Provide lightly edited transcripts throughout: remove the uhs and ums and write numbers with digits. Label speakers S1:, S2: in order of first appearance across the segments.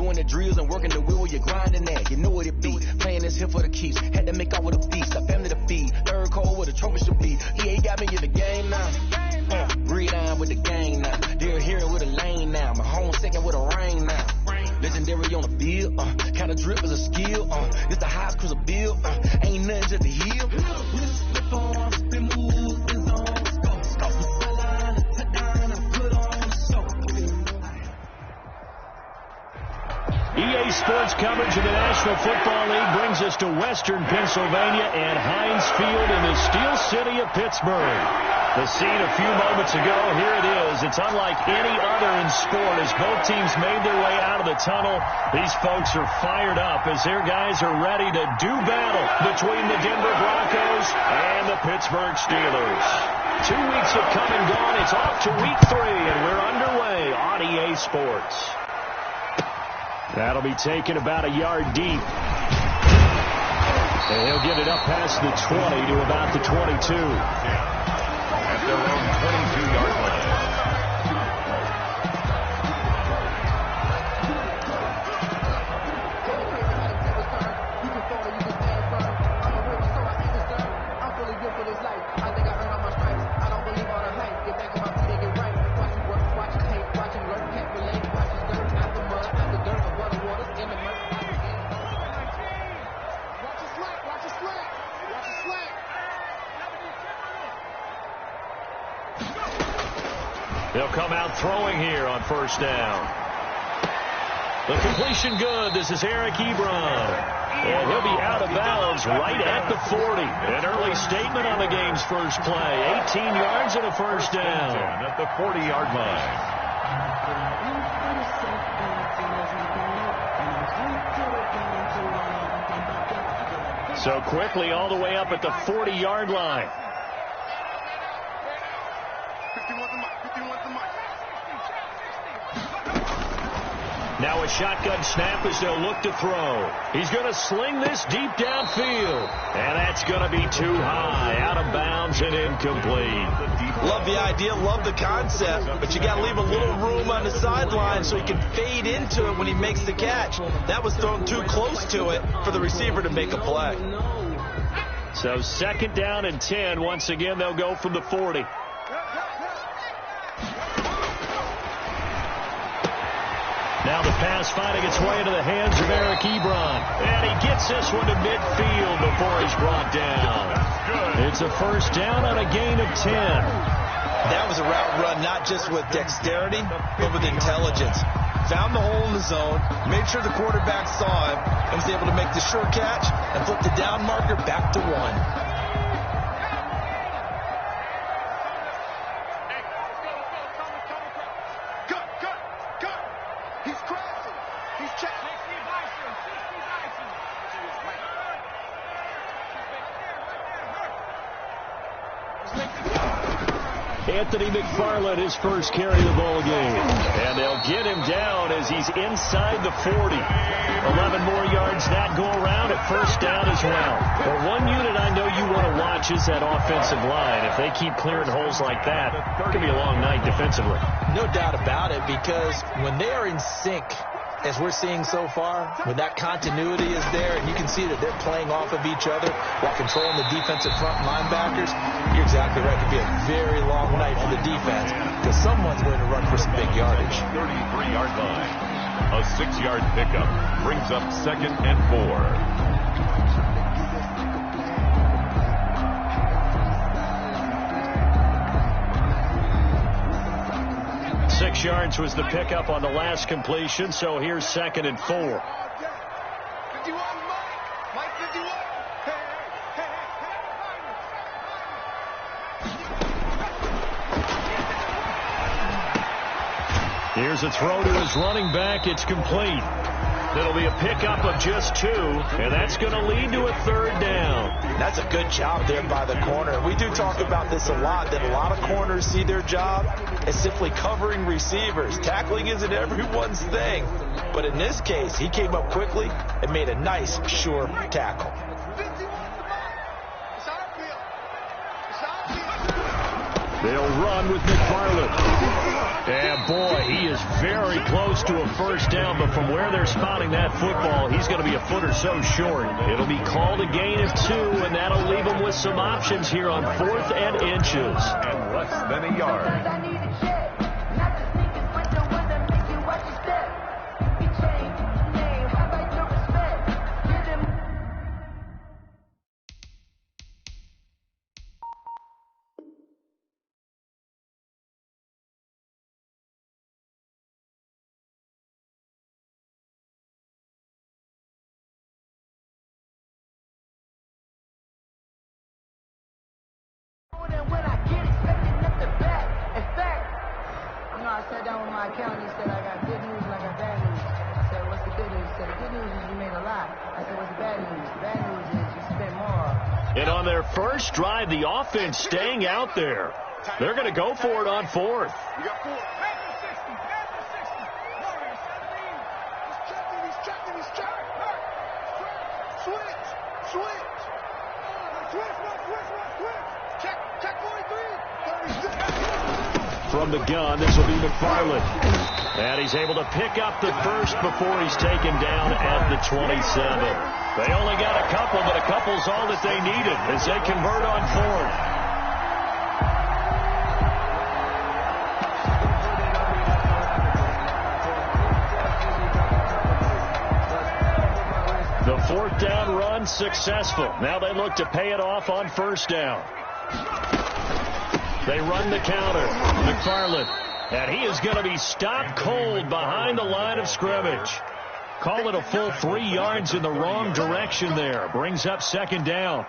S1: Doing the drills and working the wheel where you're grinding at. You know what it be. Playing this here for the keeps. Had to make out with a beast. A family to feed. Third cold where the trophy should be. EA got me in the game now. Breed on with the gang now. They're here with a lane now. My home second with a rain now. Legendary on the field. Kind of drip is a skill. It's the highest cruiser bill. Ain't nothing just to heal.
S2: EA Sports coverage of the National Football League brings us to Western Pennsylvania and Heinz Field in the Steel City of Pittsburgh. The scene a few moments ago, here it is. It's unlike any other in sport as both teams made their way out of the tunnel. These folks are fired up as their guys are ready to do battle between the Denver Broncos and the Pittsburgh Steelers. 2 weeks have come and gone. It's off to week 3, and we're underway on EA Sports. That'll be taken about a yard deep. And he'll get it up past the 20 to about the 22.
S3: At their own 22-yard line.
S2: They'll come out throwing here on first down. The completion good. This is Eric Ebron. And he'll be out of bounds right at the 40. An early statement on the game's first play. 18 yards and a first down.
S3: At the 40-yard line.
S2: So quickly all the way up at the 40-yard line. Now a shotgun snap as they'll look to throw. He's going to sling this deep downfield. And that's going to be too high. Out of bounds and incomplete.
S4: Love the idea, love the concept, but you got to leave a little room on the sideline so he can fade into it when he makes the catch. That was thrown too close to it for the receiver to make a play.
S2: So second down and 10. Once again, they'll go from the 40. Now the pass finding its way into the hands of Eric Ebron. And he gets this one to midfield before he's brought down. It's a first down on a gain of 10.
S4: That was a route run not just with dexterity, but with intelligence. Found the hole in the zone, made sure the quarterback saw him, and was able to make the short catch and flip the down marker back to 1.
S2: Anthony McFarland, his first carry of the ball game. And they'll get him down as he's inside the 40. 11 more yards that go around at first down as well. Well, one unit I know you want to watch is that offensive line. If they keep clearing holes like that, it could be a long night defensively.
S4: No doubt about it, because when they are in sync, as we're seeing so far, when that continuity is there and you can see that they're playing off of each other while controlling the defensive front linebackers, you're exactly right. It could be a very long night for the defense because someone's going to run for some big yardage.
S3: 33-yard line. A 6-yard pickup brings up second and 4.
S2: 6 yards was the pickup on the last completion, so here's second and 4. Here's a throw to his running back. It's complete. It'll be a pickup of just 2, and that's going to lead to a third down.
S4: That's a good job there by the corner. We do talk about this a lot, that a lot of corners see their job as simply covering receivers. Tackling isn't everyone's thing. But in this case, he came up quickly and made a nice, sure tackle.
S2: They'll run with McFarland. And, boy, he is very close to a first down, but from where they're spotting that football, he's going to be a foot or so short. It'll be called a gain of 2, and that'll leave him with some options here on 4th and inches.
S3: And less than a yard.
S5: I sat down with my accountant. He said, I got good news and I got bad news. I said, what's the good news? He said, the good news is you made a lot. I said, what's the bad news? The bad news is you spent more.
S2: And on their first drive, the offense staying out there. They're going to go for it on 4th.
S6: You got 4. He's checking. Switch. Check 43.
S2: From the gun, this will be McFarland. And he's able to pick up the first before he's taken down at the 27. They only got a couple, but a couple's all that they needed as they convert on 4th. The 4th down run successful. Now they look to pay it off on 1st down. They run the counter. McFarland. And he is going to be stopped cold behind the line of scrimmage. Call it a full 3 yards in the wrong direction there. Brings up 2nd down.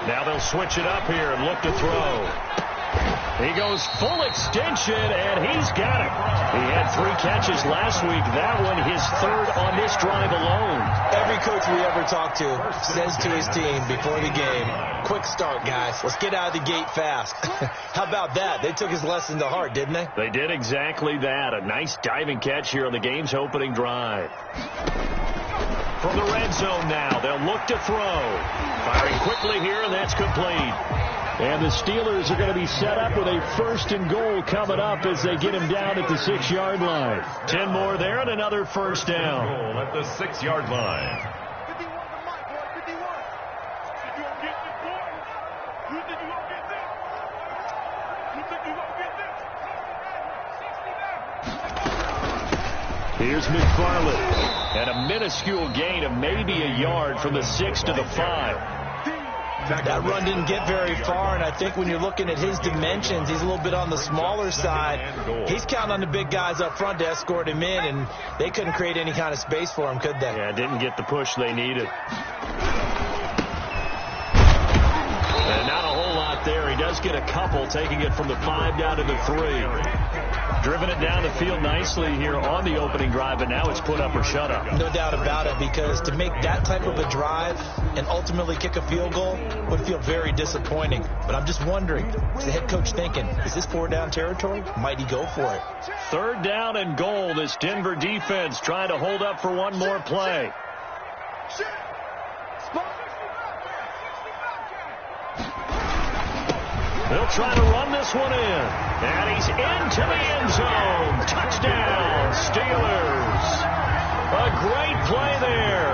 S2: Now they'll switch it up here and look to throw. He goes full extension, and he's got it. He had 3 catches last week. That one his 3rd on this drive alone.
S4: Every coach we ever talk to says to his team before the game, quick start, guys. Let's get out of the gate fast. How about that? They took his lesson to heart, didn't they?
S2: They did exactly that. A nice diving catch here on the game's opening drive. From the red zone now, they'll look to throw. Firing quickly here, and that's complete. And the Steelers are going to be set up with a 1st and goal coming up as they get him down at the 6-yard line. 10 more there and another 1st down.
S3: Goal at the 6-yard line.
S6: 51 for Mike, boy. 51. You gonna get this, boy? You think you gonna get this? You think you gonna get this?
S2: Here's McFarland. And a minuscule gain of maybe a yard from the 6 to the 5.
S4: That run didn't get very far, and I think when you're looking at his dimensions, he's a little bit on the smaller side. He's counting on the big guys up front to escort him in, and they couldn't create any kind of space for him, could they?
S2: Yeah, didn't get the push they needed. And not a whole lot there. He does get a couple, taking it from the 5 down to the 3. Driven it down the field nicely here on the opening drive, and now it's put up or shut up.
S4: No doubt about it, because to make that type of a drive and ultimately kick a field goal would feel very disappointing. But I'm just wondering, is the head coach thinking, is this 4-down territory? Might he go for it?
S2: 3rd down and goal. This Denver defense trying to hold up for one more play. They'll try to run this one in. And he's into the end zone. Touchdown, Steelers. A great play there.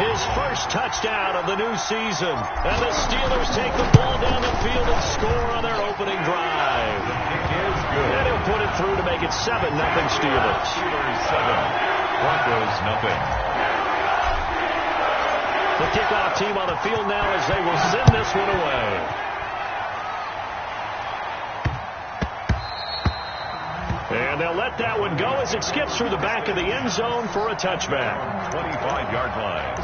S2: His first touchdown of the new season. And the Steelers take the ball down the field and score on their opening drive.
S3: Is good.
S2: And he'll put it through to make it 7-0 Steelers.
S3: Steelers 7, Broncos 0.
S2: The kickoff team on the field now as they will send this one away. And they'll let that one go as it skips through the back of the end zone for a touchback.
S3: 25-yard line.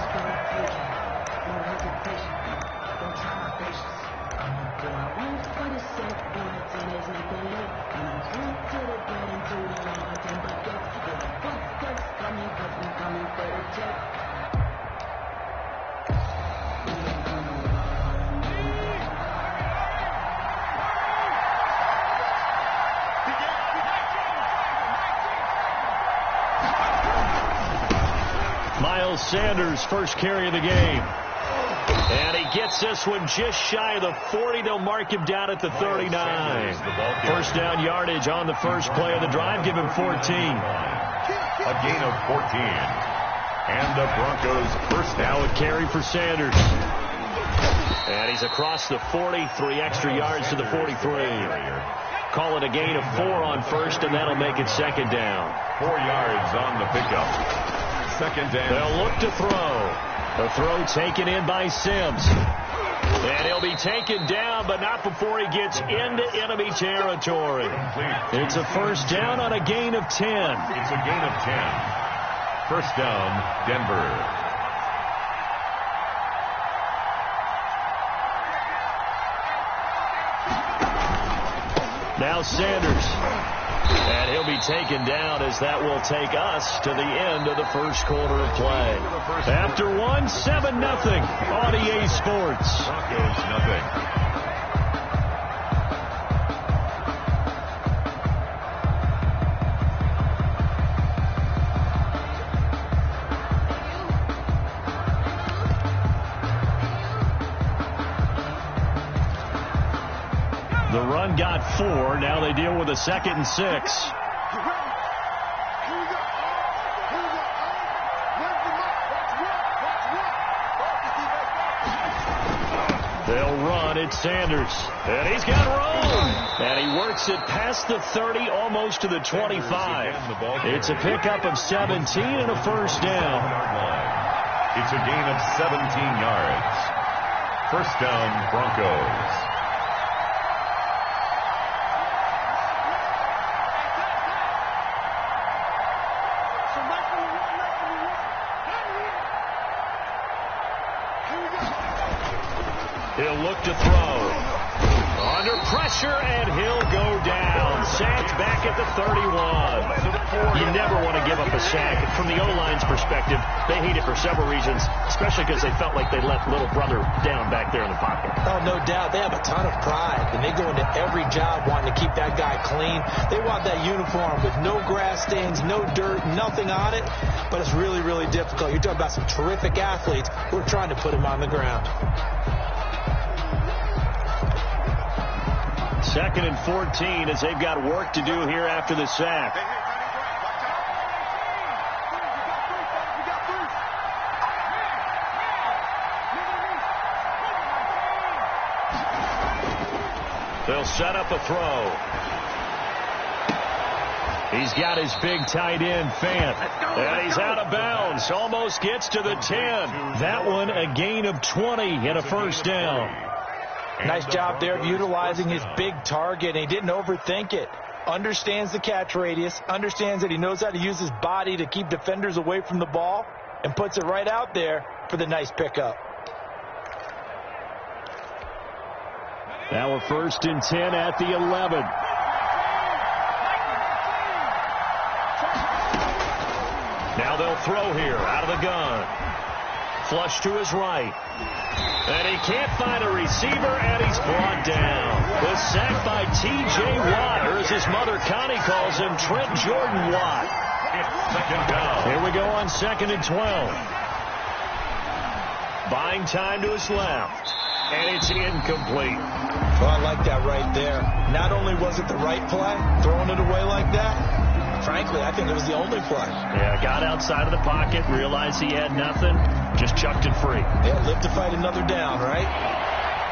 S2: Miles Sanders, first carry of the game. And he gets this one just shy of the 40. They'll mark him down at the 39. First down yardage on the first play of the drive. Give him 14.
S3: A gain of 14. And the Broncos first down.
S2: Now a carry for Sanders. And he's across the 40. 3 extra yards to the 43. Call it a gain of 4 on first, and that'll make it second down.
S3: 4 yards on the pickup. Second down.
S2: They'll look to throw. The throw taken in by Sims. And he'll be taken down, but not before he gets into enemy territory. It's a first down on a gain of 10.
S3: It's a gain of 10. First down, Denver.
S2: Now Sanders. And he'll be taken down as that will take us to the end of the first quarter of play. After 1, 7-0 on EA Sports.
S3: Broncos nothing.
S2: The run got 4. Now they deal with a 2nd and 6. They'll run. It's Sanders. And he's got room. And he works it past the 30, almost to the 25. It's a pickup of 17 and a first down.
S3: It's a gain of 17 yards. First down, Broncos.
S2: He'll look to throw. Under pressure, and he'll go down. Sacked back at the 31. You never want to give up a sack. From the O-line's perspective, they hate it for several reasons, especially because they felt like they let little brother down back there in the pocket.
S4: Oh, no doubt. They have a ton of pride, and they go into every job wanting to keep that guy clean. They want that uniform with no grass stains, no dirt, nothing on it, but it's really, really difficult. You're talking about some terrific athletes who are trying to put him on the ground.
S2: 2nd and 14 as they've got work to do here after the sack. They'll set up a throw. He's got his big tight end, Fant. And he's out of bounds. Almost gets to the 10. That one a gain of 20 and a first down.
S4: Nice job there of utilizing his big target. He didn't overthink it. Understands the catch radius. Understands that he knows how to use his body to keep defenders away from the ball. And puts it right out there for the nice pickup.
S2: Now a 1st and 10 at the 11. Now they'll throw here out of the gun. Flush to his right. And he can't find a receiver, and he's brought down. The sack by T.J. Watt, or as his mother Connie calls him, Trent Jordan Watt.
S3: It's second down.
S2: Here we go on 2nd and 12. Buying time to his left. And it's incomplete.
S4: Well, I like that right there. Not only was it the right play, throwing it away like that, frankly, I think it was the only play.
S2: Yeah, got outside of the pocket, realized he had nothing, just chucked it free.
S4: Yeah, live to fight another down, right?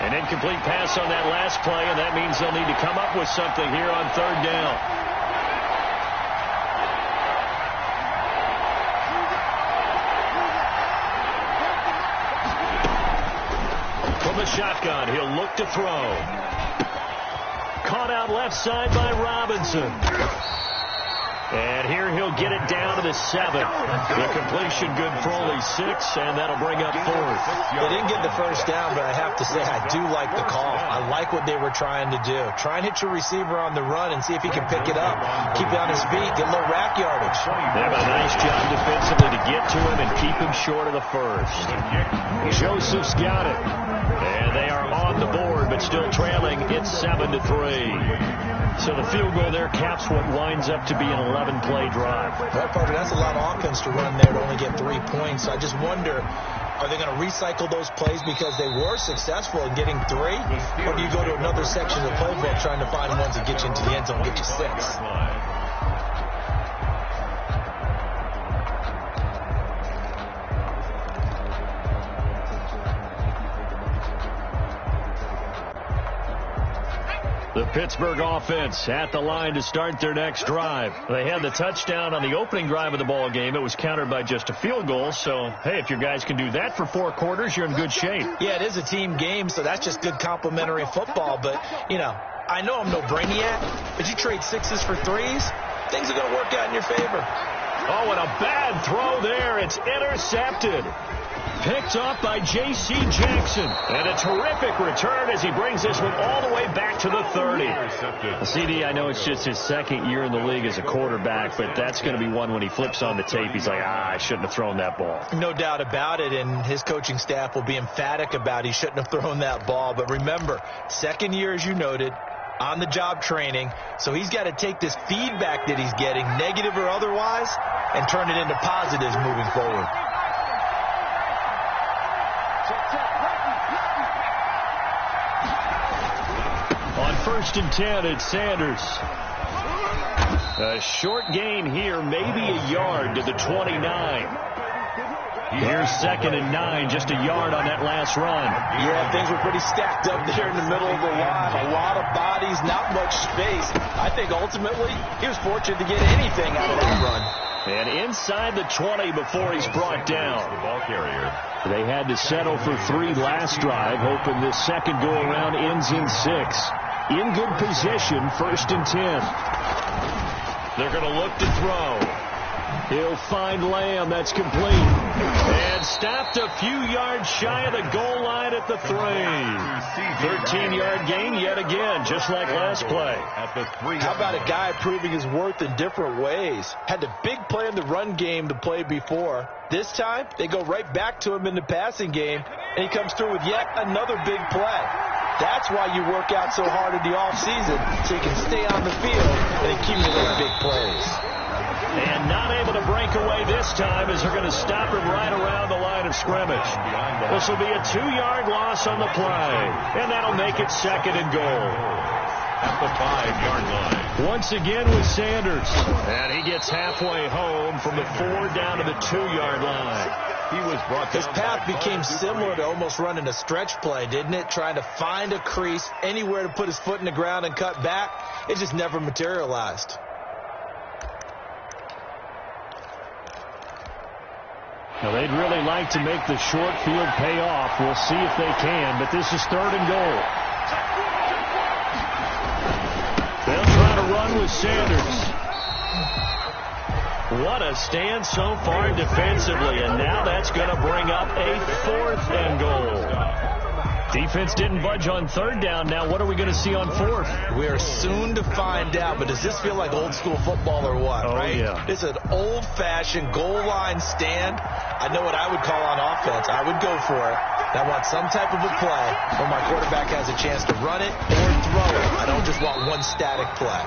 S2: An incomplete pass on that last play, and that means they'll need to come up with something here on 3rd down. From the shotgun, he'll look to throw. Caught out left side by Robinson. And here he'll get it down to the 7. The completion good for only 6, and that'll bring up 4th.
S4: They didn't get the first down, but I have to say I do like the call. I like what they were trying to do. Try and hit your receiver on the run and see if he can pick it up. Keep it on his feet, get a little rack yardage.
S2: They have a nice job defensively to get to him and keep him short of the first. Joseph's got it. And they are on the board, but still trailing. It's 7-3. So the field goal there caps what winds up to be an 11-play drive.
S4: Well, Parker, that's a lot of offense to run there to only get 3 points. I just wonder, are they going to recycle those plays because they were successful in getting 3? Or do you go to another section of the playbook trying to find ones that get you into the end zone, get you 6?
S2: The Pittsburgh offense at the line to start their next drive. They had the touchdown on the opening drive of the ball game. It was countered by just a field goal. So, hey, if your guys can do that for 4 quarters, you're in good shape.
S4: Yeah, it is a team game, so that's just good complimentary football. But, you know, I know I'm no brainiac, but you trade 6s for 3s, things are going to work out in your favor.
S2: Oh, and a bad throw there. It's intercepted. Picked off by J.C. Jackson. And a terrific return as he brings this one all the way back to the 30. CD, I know it's just his 2nd year in the league as a quarterback, but that's going to be one when he flips on the tape. He's like, I shouldn't have thrown that ball.
S4: No doubt about it, and his coaching staff will be emphatic about he shouldn't have thrown that ball. But remember, 2nd year, as you noted, on-the-job training, so he's got to take this feedback that he's getting, negative or otherwise, and turn it into positives moving forward.
S2: On 1st and 10, it's Sanders. A short gain here, maybe a yard to the 29. Here's 2nd and 9, just a yard on that last run.
S4: Yeah, things were pretty stacked up there in the middle of the line. A lot of bodies, not much space. I think ultimately he was fortunate to get anything out of that run.
S2: And inside the 20 before he's brought down.
S3: The ball carrier.
S2: They had to settle for 3 last drive, hoping this second go-around ends in 6. In good position, 1st and 10. They're going to look to throw. He'll find Lamb. That's complete. And stopped a few yards shy of the goal line at the 3. 13-yard gain yet again, just like last play.
S4: How about a guy proving his worth in different ways? Had the big play in the run game to play before. This time, they go right back to him in the passing game, and he comes through with yet another big play. That's why you work out so hard in the offseason, so you can stay on the field and accumulate big plays.
S2: And not able to break away this time as they're going to stop him right around the line of scrimmage. This will be a 2-yard loss on the play, and that'll make it 2nd and goal.
S3: At the 5-yard line.
S2: Once again with Sanders. And he gets halfway home from the 4 down to the 2-yard line.
S3: He was brought down.
S4: His path became similar to almost running a stretch play, didn't it? Trying to find a crease, anywhere to put his foot in the ground and cut back. It just never materialized.
S2: Now, they'd really like to make the short field pay off. We'll see if they can, but this is 3rd and goal. They'll try to run with Sanders. What a stand so far defensively, and now that's going to bring up a 4th and goal. Defense didn't budge on 3rd down. Now what are we going to see on 4th?
S4: We are soon to find out, but does this feel like old school football or what?
S2: Oh,
S4: right?
S2: Yeah.
S4: It's an old-fashioned goal line stand. I know what I would call on offense. I would go for it. I want some type of a play where my quarterback has a chance to run it or throw it. I don't just want one static play.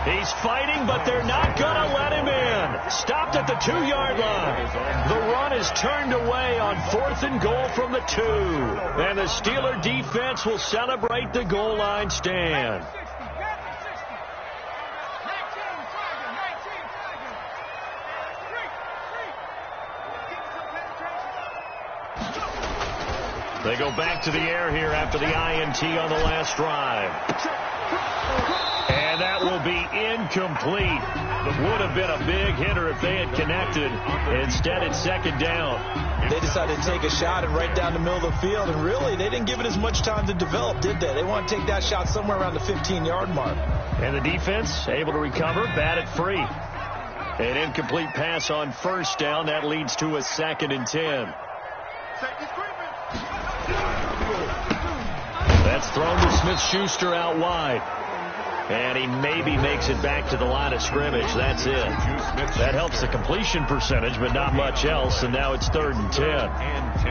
S2: He's fighting, but they're not going to let him in. Stopped at the 2-yard line. The run is turned away on 4th and goal from the 2. And the Steeler defense will celebrate the goal line stand. They go back to the air here after the INT on the last drive. And that will be incomplete. Would have been a big hitter if they had connected. Instead, it's 2nd down.
S4: They decided to take a shot and right down the middle of the field, and really, they didn't give it as much time to develop, did they? They want to take that shot somewhere around the 15-yard mark.
S2: And the defense able to recover, bat it free. An incomplete pass on 1st down. That leads to a 2nd and 10. That's thrown to Smith-Schuster out wide. And he maybe makes it back to the line of scrimmage. That's it. That helps the completion percentage, but not much else. And now it's 3rd and 10.
S3: And 10.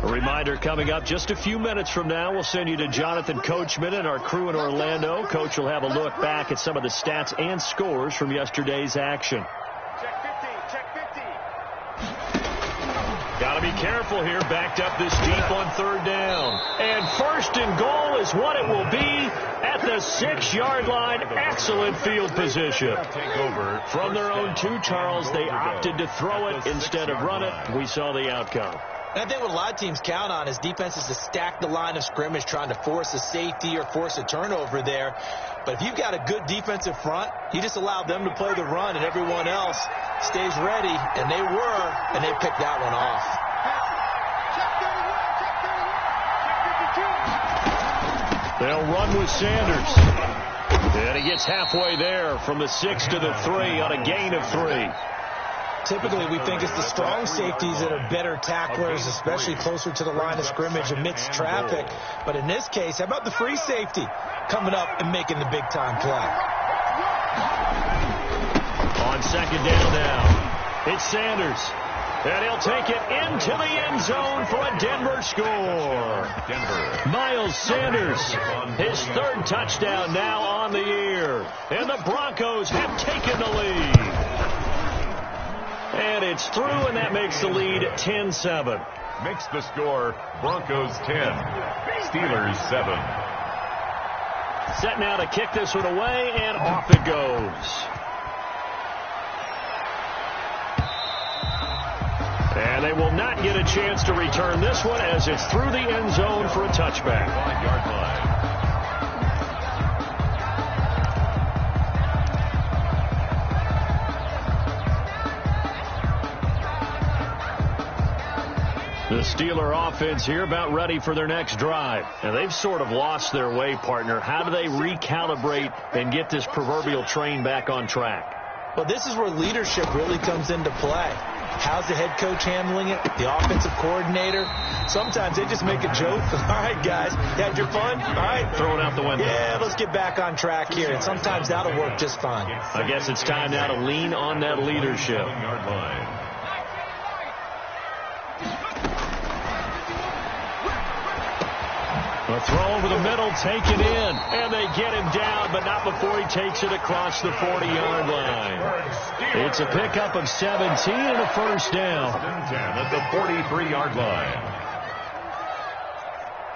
S2: A reminder coming up just a few minutes from now, we'll send you to Jonathan Coachman and our crew in Orlando. Coach will have a look back at some of the stats and scores from yesterday's action.
S6: Check 50. Check 50.
S2: Got to be careful here, backed up this deep on third down. And first and goal is what it will be at the 6-yard line. Excellent field position. From their own 2, Charles, they opted to throw it instead of run it. We saw the outcome.
S4: I think what a lot of teams count on is defenses to stack the line of scrimmage, trying to force a safety or force a turnover there. But if you've got a good defensive front, you just allow them to play the run and everyone else stays ready. And they were, and they picked that one off.
S2: They'll run with Sanders. And he gets halfway there from the 6 to the 3 on a gain of 3.
S4: Typically, we think it's the strong safeties that are better tacklers, especially closer to the line of scrimmage amidst traffic. But in this case, how about the free safety coming up and making the big-time play?
S2: On second down now, it's Sanders. And he'll take it into the end zone for a Denver score. Miles Sanders, his 3rd touchdown now on the year. And the Broncos have taken the lead. And it's through, and that makes the lead 10-7.
S3: Makes the score Broncos 10, Steelers 7.
S2: Set now to kick this one away, and off it goes. And they will not get a chance to return this one as it's through the end zone for a touchback.
S3: 5-yard line.
S2: The Steeler offense here about ready for their next drive. And they've sort of lost their way, partner. How do they recalibrate and get this proverbial train back on track?
S4: Well, this is where leadership really comes into play. How's the head coach handling it? The offensive coordinator? Sometimes they just make a joke. All right, guys, you had your fun? All right.
S2: Throw it out the window.
S4: Yeah, let's get back on track here. And sometimes that'll work just fine.
S2: I guess it's time now to lean on that leadership.
S3: 7-yard line.
S2: A throw over the middle, taken in, and they get him down, but not before he takes it across the 40-yard line. It's a pickup of 17 and a first down.
S3: 10 at the 43-yard line.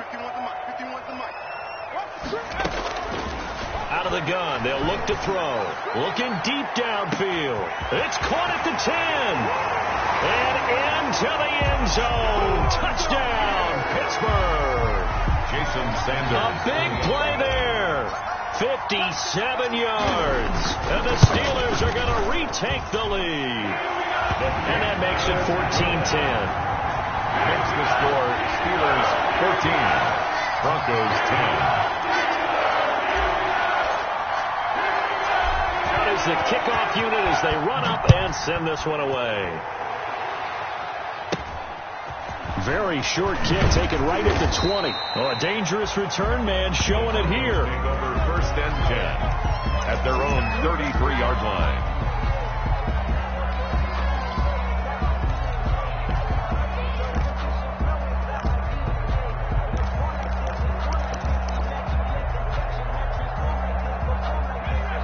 S6: 51's the mic.
S2: Out of the gun, they'll look to throw. Looking deep downfield. It's caught at the 10. And into the end zone. Touchdown, Pittsburgh.
S3: Jason Sanders.
S2: A big play there. 57 yards. And the Steelers are going to retake the lead. And that makes it 14-10.
S3: Makes the score Steelers 14, Broncos 10.
S2: Out is the kickoff unit as they run up and send this one away. Very short kick taken right at the 20. Oh, a dangerous return man showing it here.
S3: Over first and 10 at their own 33-yard line.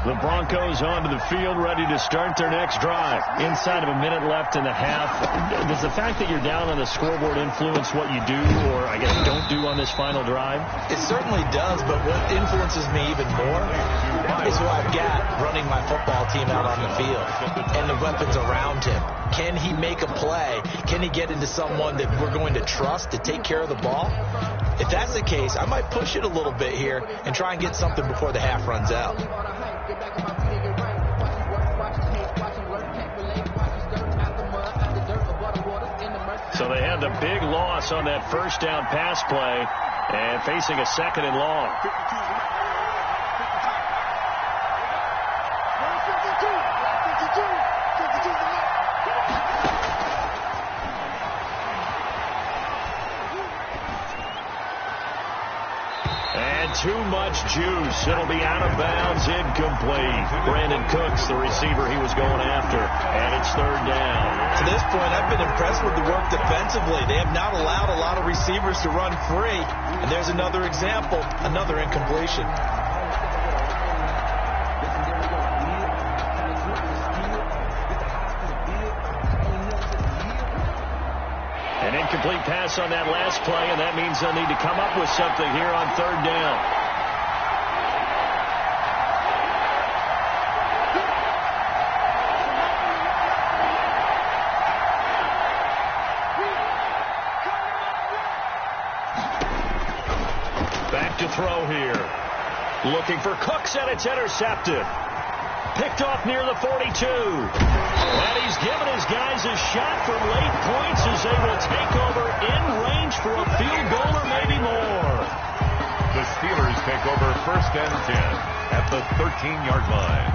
S2: The Broncos onto the field, ready to start their next drive. Inside of a minute left in the half. Does the fact that you're down on the scoreboard influence what you do, or I guess don't do on this final drive?
S4: It certainly does, but what influences me even more is who I've got running my football team out on the field and the weapons around him. Can he make a play? Can he get into someone that we're going to trust to take care of the ball? If that's the case, I might push it a little bit here and try and get something before the half runs out.
S2: So they had the big loss on that first down pass play and facing a second and long. too much juice. It'll be out of bounds, incomplete. Brandon Cooks, the receiver he was going after, and it's third down.
S4: To this point, I've been impressed with the work defensively. They have not allowed a lot of receivers to run free. And there's another example, another incompletion.
S2: An incomplete pass on that last play, and that means they'll need to come up with something here on third down. Back to throw here. Looking for Cooks, and it's intercepted. Picked off near the 42. And he's given his guys a shot for late points as they will take over in range for a field goal or maybe more.
S3: The Steelers take over first and 10 at the 13-yard line.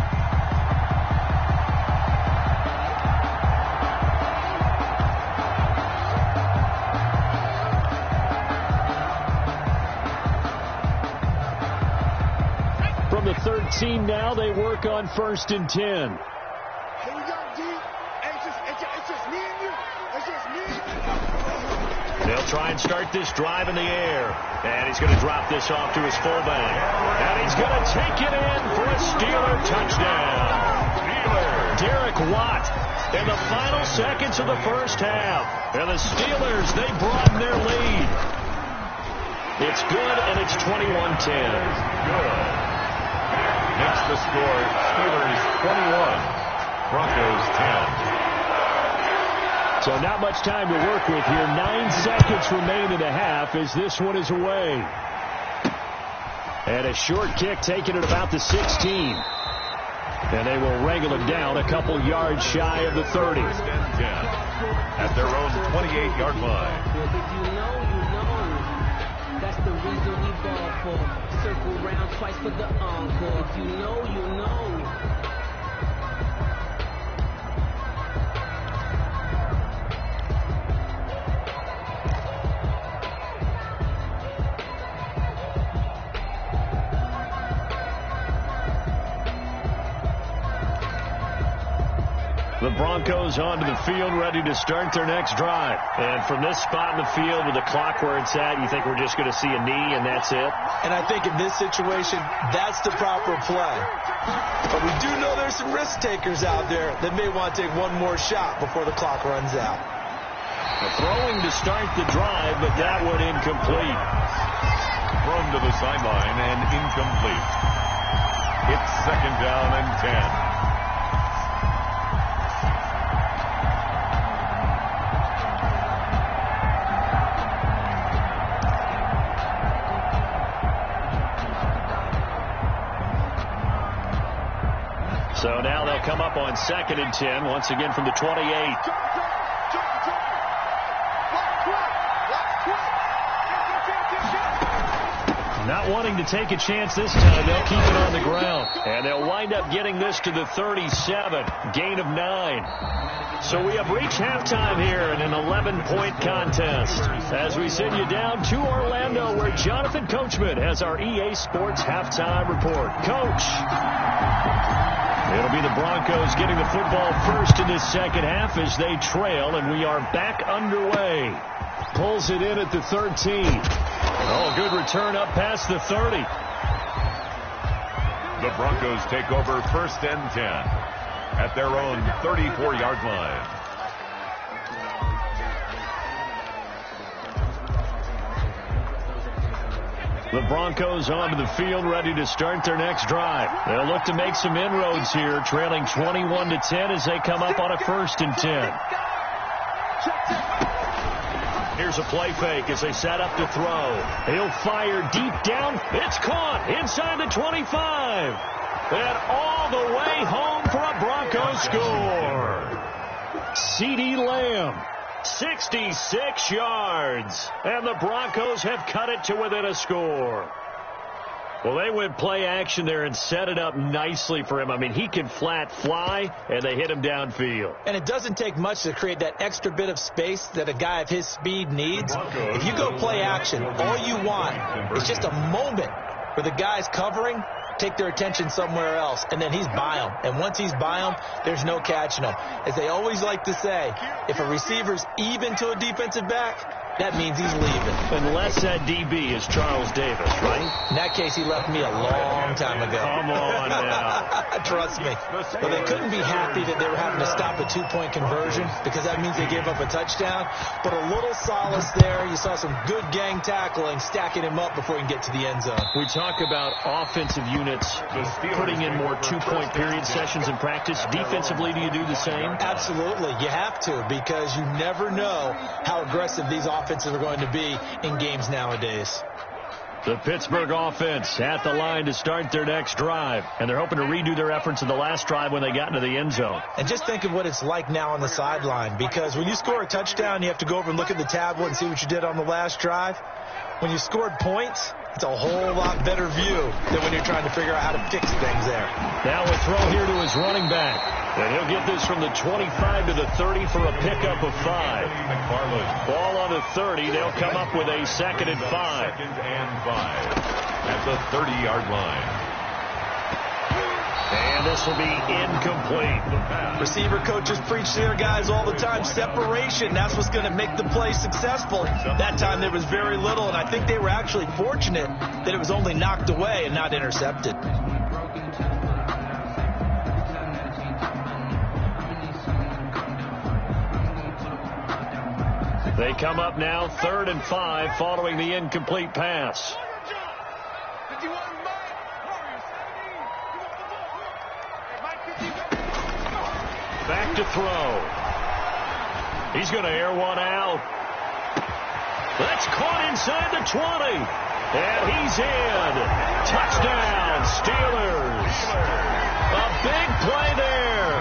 S2: From the 13 now, they work on first and 10.
S6: Here we go, D. It's just me and you. It's just me and you.
S2: They'll try and start this drive in the air. And he's going to drop this off to his fullback. And he's going to take it in for a Steeler touchdown. Derek Watt in the final seconds of the first half. And the Steelers, they broaden their lead. It's good, and it's 21-10.
S3: Good. Makes the score Steelers 21, Broncos 10.
S2: So not much time to work with here. 9 seconds remain in the half as this one is away. And a short kick taken at about the 16. And they will wrangle it down a couple yards shy of the 30.
S3: First and 10 at their own 28-yard line.
S7: That's the reason we ball for. Circle round twice for the encore. If you know, you know.
S2: The Broncos onto the field, ready to start their next drive. And from this spot in the field with the clock where it's at, you think we're just going to see a knee and that's it?
S4: And I think in this situation, that's the proper play. But we do know there's some risk takers out there that may want to take one more shot before the clock runs out.
S2: Throwing to start the drive, but that one incomplete.
S3: Thrown to the sideline and incomplete. It's second down and 10.
S2: So now they'll come up on second and 10, once again from the 28. Not wanting to take a chance this time, they'll keep it on the ground. And they'll wind up getting this to the 37, gain of 9. So we have reached halftime here in an 11-point contest. As we send you down to Orlando, where Jonathan Coachman has our EA Sports halftime report. Coach. It'll be the Broncos getting the football first in this second half as they trail, and we are back underway. Pulls it in at the 13. Oh, good return up past the 30.
S3: The Broncos take over first and 10 at their own 34-yard line.
S2: The Broncos onto the field, ready to start their next drive. They'll look to make some inroads here, trailing 21-10 as they come up on a first and 10. Here's a play fake as they set up to throw. He'll fire deep down. It's caught inside the 25. And all the way home for a Broncos score. CeeDee Lamb. 66 yards, and the Broncos have cut it to within a score. Well, they went play action there and set it up nicely for him. I mean, he can flat fly, and they hit him downfield.
S4: And it doesn't take much to create that extra bit of space that a guy of his speed needs. If you go play action, all you want is just a moment where the guys covering take their attention somewhere else, and then he's by them. And once he's by them, there's no catching him. As they always like to say, if a receiver's even to a defensive back, that means he's leaving.
S2: Unless that DB is Charles Davis, right?
S4: In that case, he left me a long time ago.
S2: Come on now.
S4: Trust me. Well, they couldn't be happy that they were having to stop a two-point conversion because that means they gave up a touchdown. But a little solace there. You saw some good gang tackling, stacking him up before he can get to the end zone.
S2: We talk about offensive units putting in more two-point period sessions in practice. Defensively, do you do the same?
S4: Absolutely. You have to, because you never know how aggressive these offenses are going to be in games nowadays.
S2: The Pittsburgh offense at the line to start their next drive, and they're hoping to redo their efforts in the last drive when they got into the end zone.
S4: And just think of what it's like now on the sideline, because when you score a touchdown, you have to go over and look at the tablet and see what you did on the last drive. When you scored points, it's a whole lot better view than when you're trying to figure out how to fix things there.
S2: Now a throw here to his running back. And he'll get this from the 25 to the 30 for a pickup of 5. Ball on the 30. They'll come up with a 2nd and 5.
S3: 2nd and 5 at the 30-yard line.
S2: And this will be incomplete.
S4: Receiver coaches preach to their guys all the time. Separation, that's what's going to make the play successful. That time there was very little, and I think they were actually fortunate that it was only knocked away and not intercepted.
S2: They come up now 3rd and 5 following the incomplete pass. Back to throw. He's going to air one out. That's caught inside the 20. And he's in. Touchdown, Steelers. A big play there.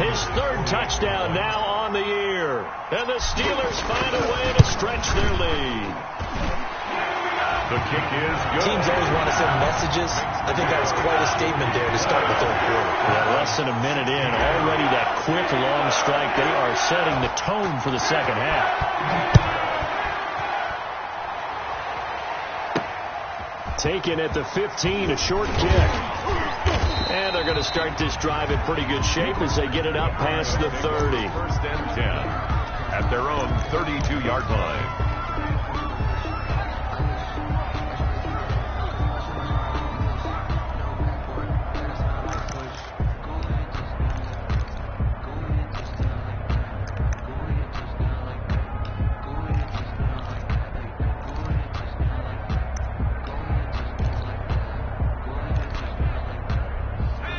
S2: His 3rd touchdown now on the year. And the Steelers find a way to stretch their lead.
S3: The kick is good.
S4: Teams always want to send messages. I think that was quite a statement there to start the 3rd quarter.
S2: Yeah, less than a minute in. Already that quick, long strike. They are setting the tone for the second half. Taken at the 15, a short kick. And they're going to start this drive in pretty good shape as they get it up past the 30.
S3: 1st and 10 at their own 32-yard line.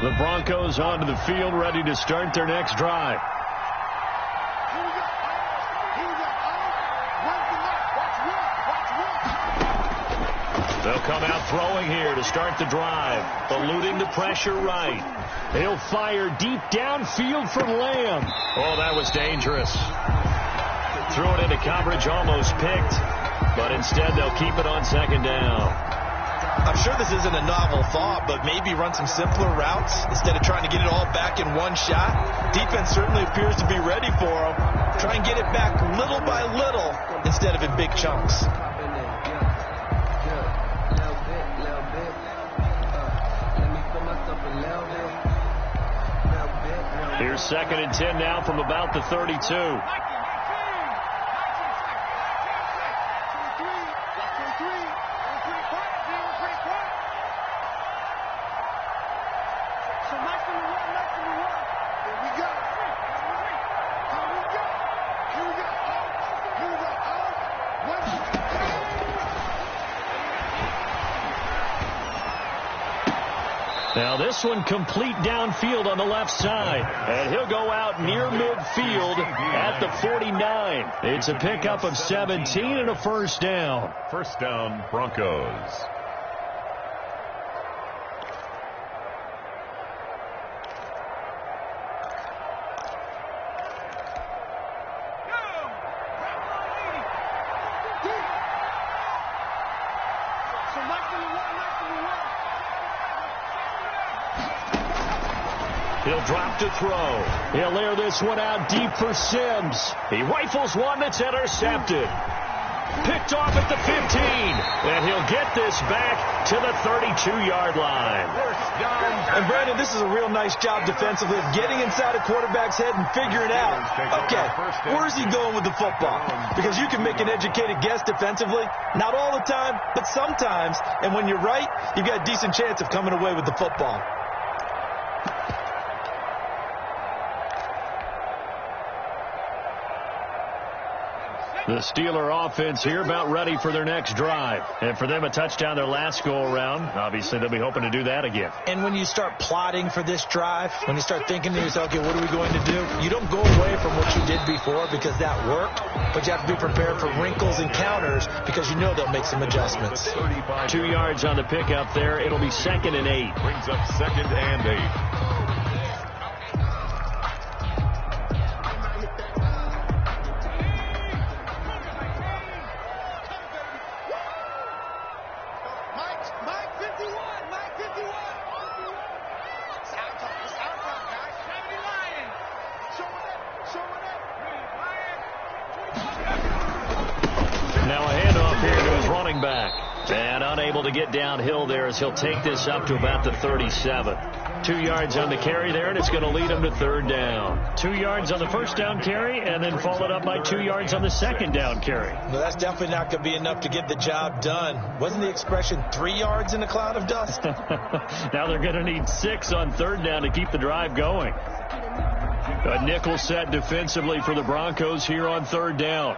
S2: The Broncos onto the field, ready to start their next drive. They'll come out throwing here to start the drive, eluding the pressure right. He'll fire deep downfield from Lamb. Oh, that was dangerous. Threw it into coverage, almost picked, but instead they'll keep it on 2nd down.
S4: I'm sure this isn't a novel thought, but maybe run some simpler routes instead of trying to get it all back in one shot. Defense certainly appears to be ready for them. Try and get it back little by little instead of in big chunks.
S2: Here's 2nd and 10 now from about the 32. Now this one complete downfield on the left side. And he'll go out near midfield at the 49. It's a pickup of 17 and a 1st down.
S3: 1st down, Broncos.
S2: He'll drop to throw. He'll air this one out deep for Sims. He rifles one that's intercepted. Picked off at the 15. And he'll get this back to the 32-yard line.
S4: And, Brandon, this is a real nice job defensively of getting inside a quarterback's head and figuring out, okay, where's he going with the football? Because you can make an educated guess defensively. Not all the time, but sometimes. And when you're right, you've got a decent chance of coming away with the football.
S2: The Steeler offense here about ready for their next drive. And for them, a touchdown their last go-around. Obviously, they'll be hoping to do that again.
S4: And when you start plotting for this drive, when you start thinking to yourself, okay, what are we going to do? You don't go away from what you did before because that worked, but you have to be prepared for wrinkles and counters because you know they'll make some adjustments.
S2: 2 yards on the pickup there. It'll be 2nd and 8.
S3: Brings up 2nd and 8.
S2: Now a handoff here to his running back. And unable to get downhill there as he'll take this up to about the 37. 2 yards on the carry there, and it's going to lead him to 3rd down. 2 yards on the first down carry, and then followed up by 2 yards on the 2nd down carry.
S4: No, that's definitely not going to be enough to get the job done. Wasn't the expression 3 yards in a cloud of dust?
S2: Now they're going to need 6 on 3rd down to keep the drive going. A nickel set defensively for the Broncos here on 3rd down.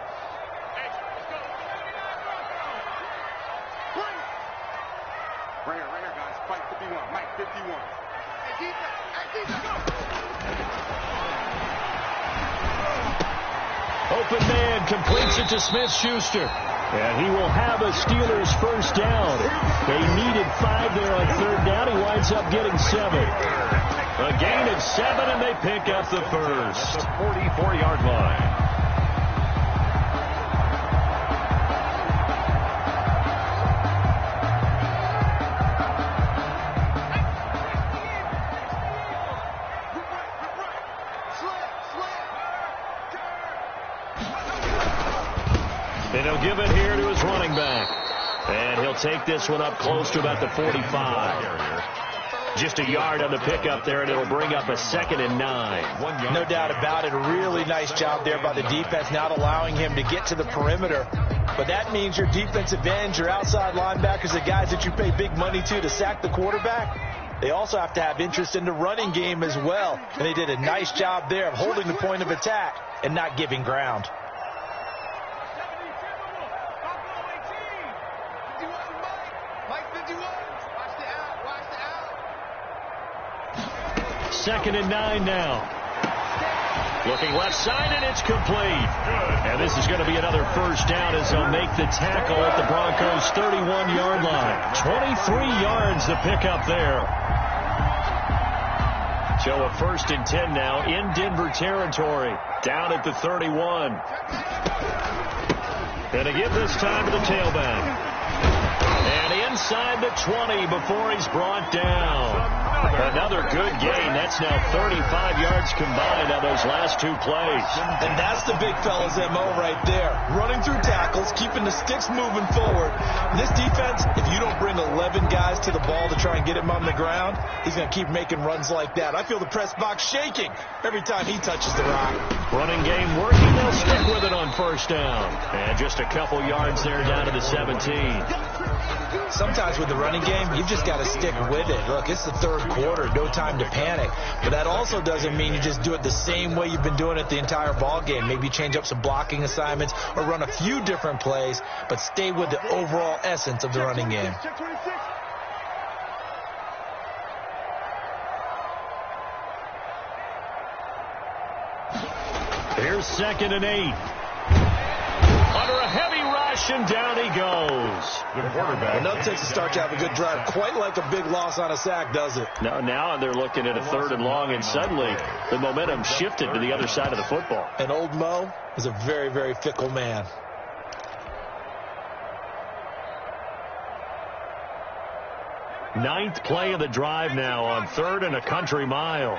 S2: Open man completes it to Smith-Schuster. And he will have a Steelers first down. They needed 5 there on 3rd down. He winds up getting 7. A gain of 7, and they pick up the first.
S3: 44-yard line.
S2: And he'll give it here to his running back. And he'll take this one up close to about the 45. Just a yard on the pickup there, and it'll bring up a 2nd and 9.
S4: No doubt about it. A really nice job there by the defense, not allowing him to get to the perimeter. But that means your defensive ends, your outside linebackers, the guys that you pay big money to sack the quarterback, they also have to have interest in the running game as well. And they did a nice job there of holding the point of attack and not giving ground.
S2: Second and 9 now. Looking left side, and it's complete. And this is going to be another first down as they'll make the tackle at the Broncos' 31-yard line. 23 yards to pick up there. So a 1st and 10 now in Denver territory. Down at the 31. And to give this time to the tailback. And inside the 20 before he's brought down. Another good gain. That's now 35 yards combined on those last 2 plays.
S4: And that's the big fella's MO right there. Running through tackles, keeping the sticks moving forward. And this defense, if you don't bring 11 guys to the ball to try and get him on the ground, he's going to keep making runs like that. I feel the press box shaking every time he touches the rock.
S2: Running game working. They'll stick with it on first down. And just a couple yards there down to the 17.
S4: Sometimes with the running game, you've just got to stick with it. Look, it's the 3rd quarter, no time to panic. But that also doesn't mean you just do it the same way you've been doing it the entire ball game. Maybe change up some blocking assignments or run a few different plays, but stay with the overall essence of the running game.
S2: Here's 2nd and 8. Under a heavy rush, and down he goes.
S3: The quarterback.
S4: Enough takes to start to have a good drive. Quite like a big loss on a sack, does it?
S2: Now they're looking at a 3rd and long, and suddenly the momentum shifted to the other side of the football.
S4: And old Mo is a very, very fickle man.
S2: Ninth play of the drive now on 3rd and a country mile.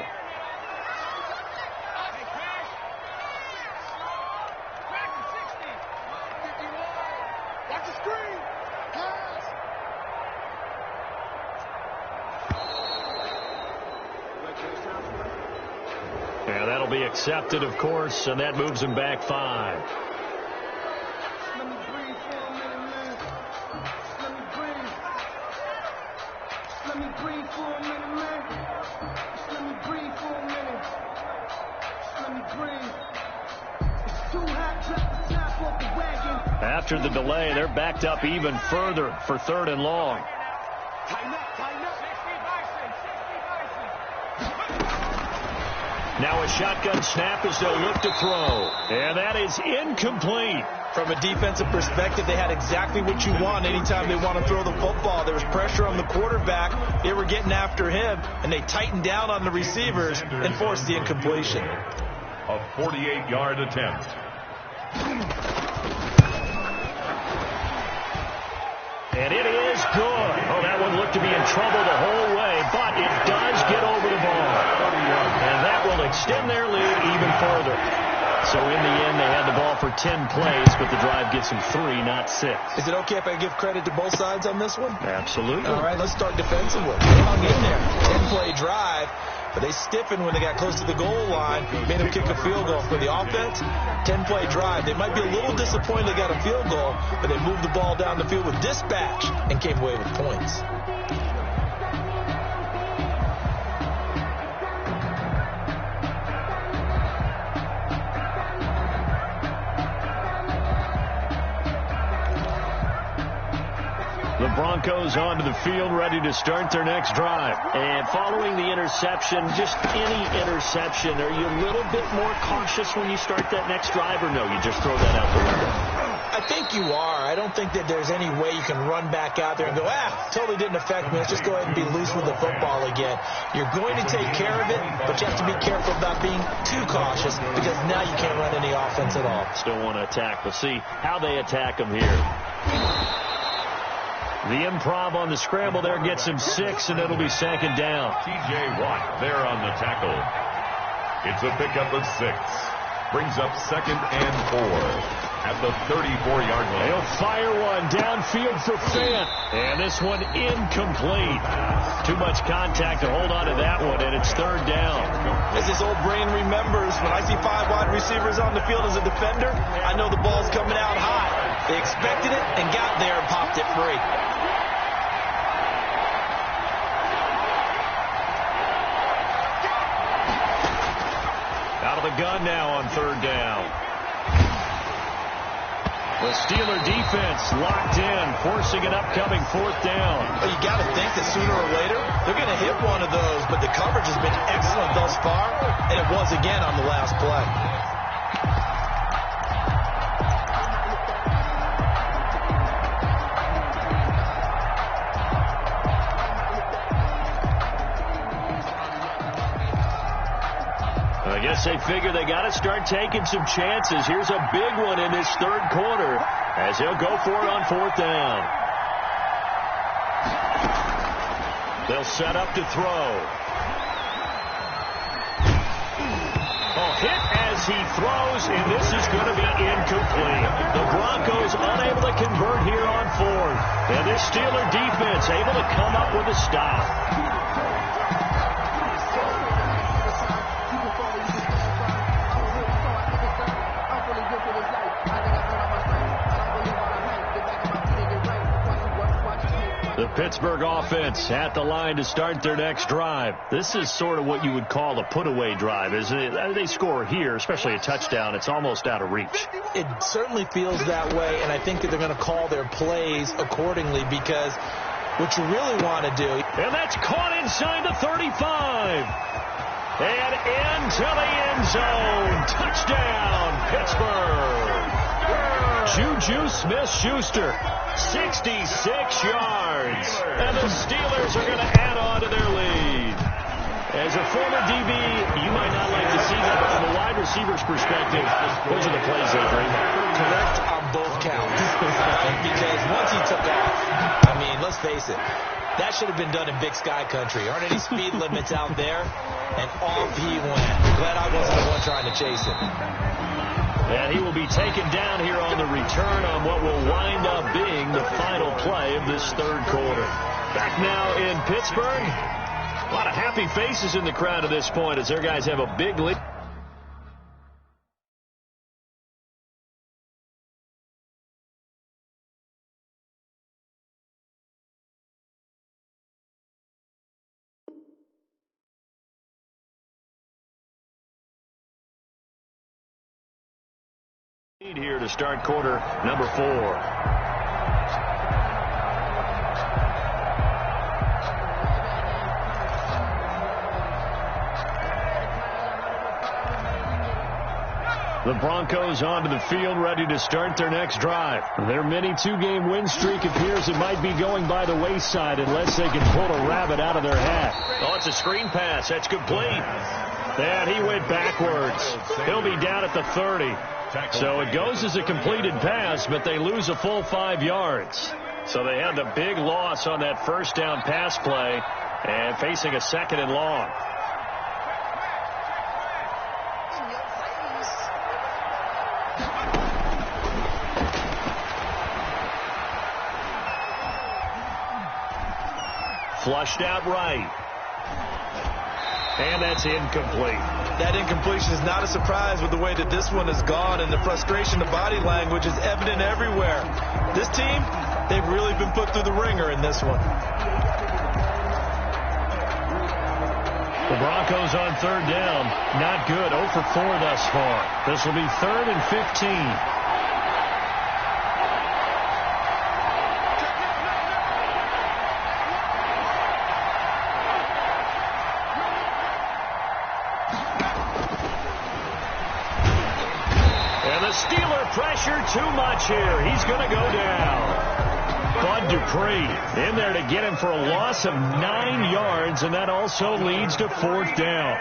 S2: be accepted, of course, and that moves him back 5.
S6: Let me breathe for a minute, man. Let me breathe. Let me breathe for a minute, man. Just let me breathe for a minute. Just let me breathe. It's too hot, drop the top off the wagon.
S2: After the delay, they're backed up even further for 3rd and long. Now a shotgun snap as they'll look to throw. And that is incomplete.
S4: From a defensive perspective, they had exactly what you want anytime they want to throw the football. There was pressure on the quarterback. They were getting after him, and they tightened down on the receivers and forced the incompletion.
S3: A 48-yard attempt.
S2: And it is good. Oh, that one looked to be in trouble the whole way, but it does get over the ball. And that will extend their lead even further. So in the end, they had the ball for 10 plays, but the drive gets them 3, not 6.
S4: Is it okay if I give credit to both sides on this one?
S2: Absolutely.
S4: All right, let's start defensively. They hung in there. 10-play drive, but they stiffened when they got close to the goal line, made them kick a field goal. For the offense, 10-play drive. They might be a little disappointed they got a field goal, but they moved the ball down the field with dispatch and came away with points.
S2: The Broncos onto the field, ready to start their next drive. And following the interception, just any interception, are you a little bit more cautious when you start that next drive, or no, you just throw that out the window?
S4: I think you are. I don't think that there's any way you can run back out there and go, totally didn't affect me. Let's just go ahead and be loose with the football again. You're going to take care of it, but you have to be careful about being too cautious because now you can't run any offense at all.
S2: Still want to attack. We'll see how they attack them here. The improv on the scramble there gets him 6, and it'll be 2nd down.
S3: T.J. Watt there on the tackle. It's a pickup of 6. Brings up 2nd and 4 at the 34-yard line.
S2: They'll fire one downfield for Fant. And this one incomplete. Too much contact to hold on to that one, and it's 3rd down.
S4: As his old brain remembers, when I see 5 wide receivers on the field as a defender, I know the ball's coming out hot. They expected it and got there and popped it free.
S2: Out of the gun now on 3rd down. The Steeler defense locked in, forcing an upcoming 4th down.
S4: Well, you got to think that sooner or later they're going to hit one of those, but the coverage has been excellent thus far, and it was again on the last play.
S2: I guess they figure they got to start taking some chances. Here's a big one in this 3rd quarter as he'll go for it on 4th down. They'll set up to throw. Hit as he throws, and this is going to be incomplete. The Broncos unable to convert here on 4th. And this Steeler defense able to come up with a stop. The Pittsburgh offense at the line to start their next drive. This is sort of what you would call a put-away drive, isn't it? They score here, especially a touchdown. It's almost out of reach.
S4: It certainly feels that way, and I think that they're going to call their plays accordingly because what you really want to do.
S2: And that's caught inside the 35. And into the end zone. Touchdown, Pittsburgh. Juju Smith-Schuster, 66 yards. And the Steelers are going to add on to their lead. As a former DB, you might not like to see that, but from a wide receiver's perspective, those are the plays they dream of.
S4: Correct on both counts. Because once he took off, I mean, let's face it, that should have been done in Big Sky Country. Aren't any speed limits out there? And off he went. Glad I wasn't the one trying to chase him.
S2: And he will be taken down here on the return on what will wind up being the final play of this 3rd quarter. Back now in Pittsburgh. A lot of happy faces in the crowd at this point as their guys have a big lead. lead here to start quarter number 4. The Broncos onto the field, ready to start their next drive. Their mini 2-game win streak appears it might be going by the wayside unless they can pull a rabbit out of their hat. Oh, it's a screen pass. That's complete. And he went backwards. He'll be down at the 30. So it goes as a completed pass, but they lose a full 5 yards. So they had the big loss on that first down pass play and facing a 2nd and long. Flushed out right. And that's incomplete.
S4: That incompletion is not a surprise with the way that this one has gone, and the frustration of body language is evident everywhere. This team, they've really been put through the ringer in this one.
S2: The Broncos on 3rd down. Not good. 0 for 4 thus far. This will be 3rd and 15. Pressure too much here. He's going to go down. Bud Dupree in there to get him for a loss of 9 yards, and that also leads to 4th down.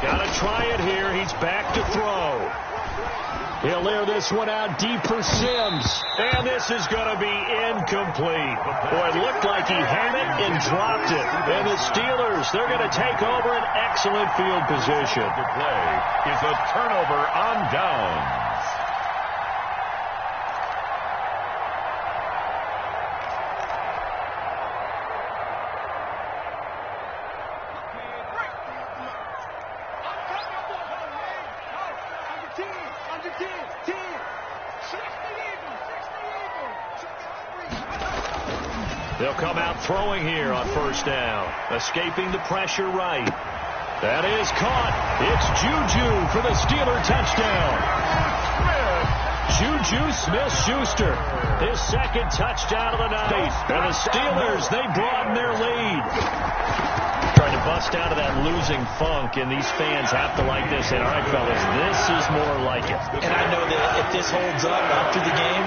S2: Got to try it here. He's back to throw. He'll air this one out deep for Sims. And this is going to be incomplete. Boy, it looked like he had it and dropped it. And the Steelers, they're going to take over an excellent field position.
S3: The play is a turnover on downs.
S2: They'll come out throwing here on 1st down. Escaping the pressure right. That is caught. It's Juju for the Steeler touchdown. Juju Smith-Schuster, his 2nd touchdown of the night. And the Steelers, they broaden their lead. Trying to bust out of that losing funk, and these fans have to like this. And all right, fellas, this is more like it.
S4: And I know that if this holds up after the game,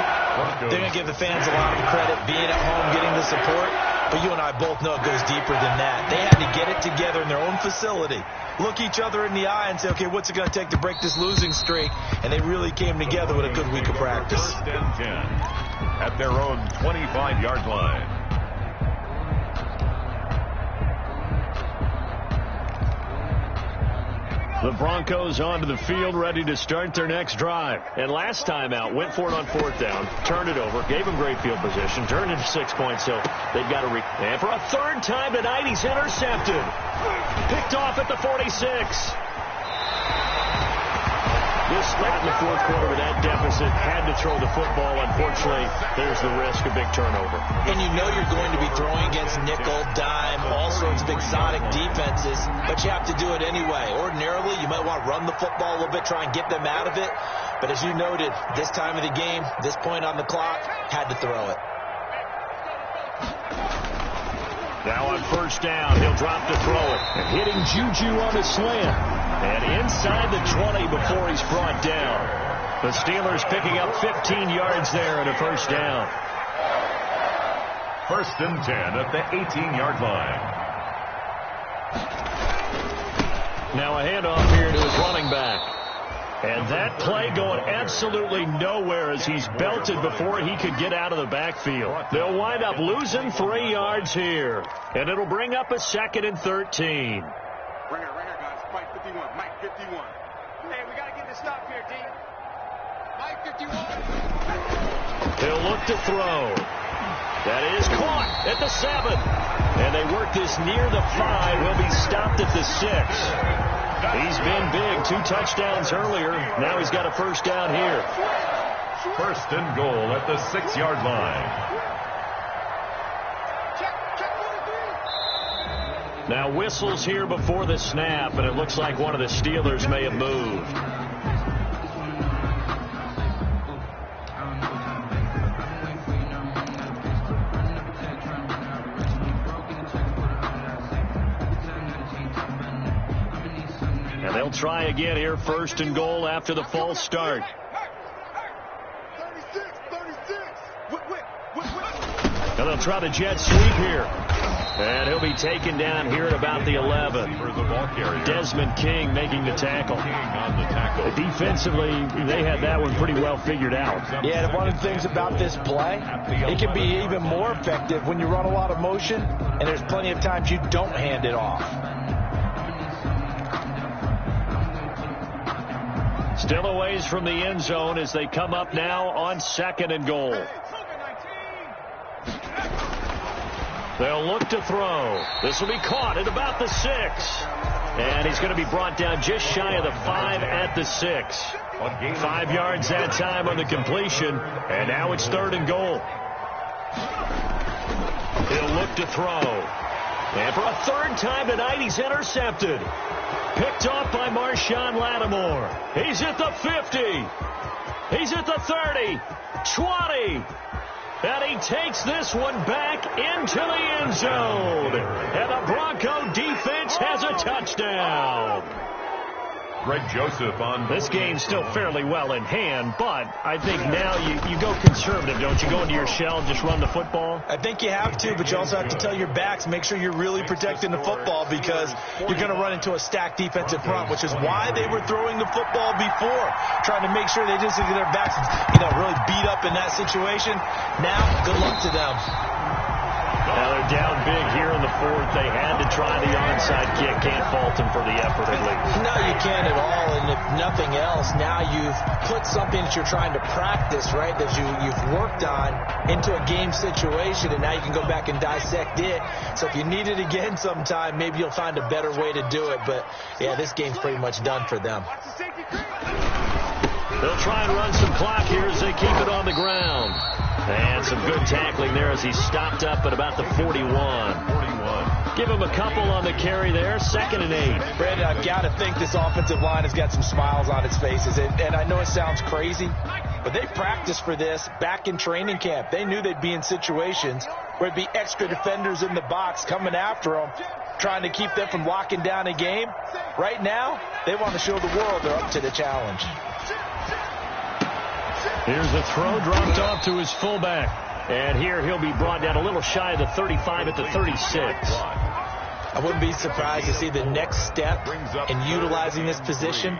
S4: they're going to give the fans a lot of credit being at home, getting the support. But you and I both know it goes deeper than that. They had to get it together in their own facility, look each other in the eye and say, okay, what's it going to take to break this losing streak? And they really came together with a good week of practice.
S3: 1st and 10 at their own 25-yard line.
S2: The Broncos onto the field, ready to start their next drive. And last time out, went for it on 4th down, turned it over, gave them great field position, turned into 6 points, so they've got to and for a 3rd time tonight, he's intercepted. Picked off at the 46. This late in the 4th quarter with that deficit, had to throw the football. Unfortunately, there's the risk of big turnover.
S4: And you know you're going to be throwing against nickel, dime, all sorts of exotic defenses, but you have to do it anyway. Ordinarily, you might want to run the football a little bit, try and get them out of it. But as you noted, this time of the game, this point on the clock, had to throw it.
S2: Now on 1st down, he'll drop to throw it. And hitting Juju on a slant. And inside the 20 before he's brought down. The Steelers picking up 15 yards there and a 1st down.
S3: 1st and 10 at the 18-yard line.
S2: Now a handoff here to his running back. And that play going absolutely nowhere as he's belted before he could get out of the backfield. They'll wind up losing 3 yards here. And it'll bring up a 2nd and 13.
S6: Ringer, guys. Mike 51. Mike 51. Hey, we got to get this stop here, D. Mike 51.
S2: He'll look to throw. That is caught at the 7. And they work this near the 5. He'll be stopped at the 6. He's been big. 2 touchdowns earlier. Now he's got a 1st down here.
S3: First and goal at the 6-yard line.
S2: Now whistles here before the snap, and it looks like one of the Steelers may have moved. And they'll try again here, first and goal after the false start. And they'll try the jet sweep here. And he'll be taken down here at about the 11. Desmond King making the tackle. Defensively, they had that one pretty well figured out.
S4: Yeah, and one of the things about this play, it can be even more effective when you run a lot of motion, and there's plenty of times you don't hand it off.
S2: Still a ways from the end zone as they come up now on second and goal. They'll look to throw. This will be caught at about the 6. And he's going to be brought down just shy of the 5 at the 6. 5 yards that time on the completion. And now it's third and goal. He'll look to throw. And for a third time tonight, he's intercepted. Picked off by Marshawn Lattimore. He's at the 50. He's at the 30. 20. And he takes this one back into the end zone. And the Bronco defense has a touchdown.
S3: Greg Joseph on.
S2: This game's still fairly well in hand, but I think now you go conservative, don't you? Go into your shell and just run the football?
S4: I think you have to, but you also have to tell your backs, make sure you're really protecting the football because you're going to run into a stacked defensive front, which is why they were throwing the football before, trying to make sure they didn't get their backs really beat up in that situation. Now, good luck to them.
S2: Now they're down big here in the 4th. They had to try the onside kick. Can't fault them for the effort at least.
S4: No, you can't at all. And if nothing else, now you've put something that you're trying to practice, right, that you've worked on into a game situation, and now you can go back and dissect it. So if you need it again sometime, maybe you'll find a better way to do it. But, yeah, this game's pretty much done for them.
S2: They'll try and run some clock here as they keep it on the ground. And some good tackling there as he stopped up at about the 41. Give him a couple on the carry there. 2nd and 8.
S4: Brandon, I've got to think this offensive line has got some smiles on its faces. And I know it sounds crazy, but they practiced for this back in training camp. They knew they'd be in situations where there'd be extra defenders in the box coming after them, trying to keep them from locking down a game. Right now, they want to show the world they're up to the challenge.
S2: Here's the throw dropped off to his fullback. And here he'll be brought down a little shy of the 35 at the 36.
S4: I wouldn't be surprised to see the next step in utilizing this position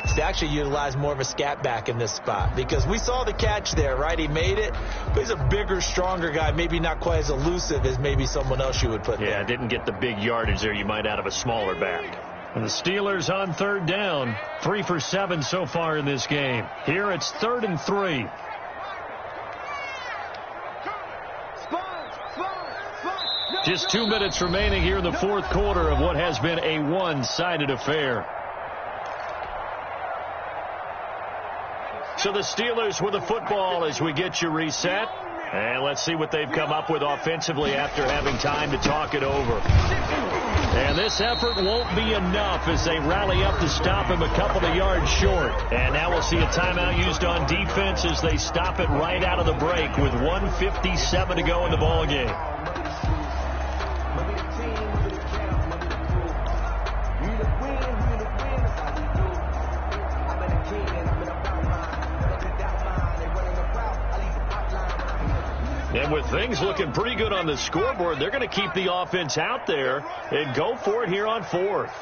S4: is to actually utilize more of a scat back in this spot. Because we saw the catch there, right? He made it, but he's a bigger, stronger guy, maybe not quite as elusive as maybe someone else you would put there.
S2: Yeah, didn't get the big yardage there you might out of a smaller back. And the Steelers on third down, 3 for 7 so far in this game. Here it's 3rd and 3. Just 2 minutes remaining here in the 4th quarter of what has been a one-sided affair. So the Steelers with the football as we get you reset. And let's see what they've come up with offensively after having time to talk it over. And this effort won't be enough as they rally up to stop him a couple of yards short. And now we'll see a timeout used on defense as they stop it right out of the break with 1:57 to go in the ballgame. And with things looking pretty good on the scoreboard, they're going to keep the offense out there and go for it here on 4th.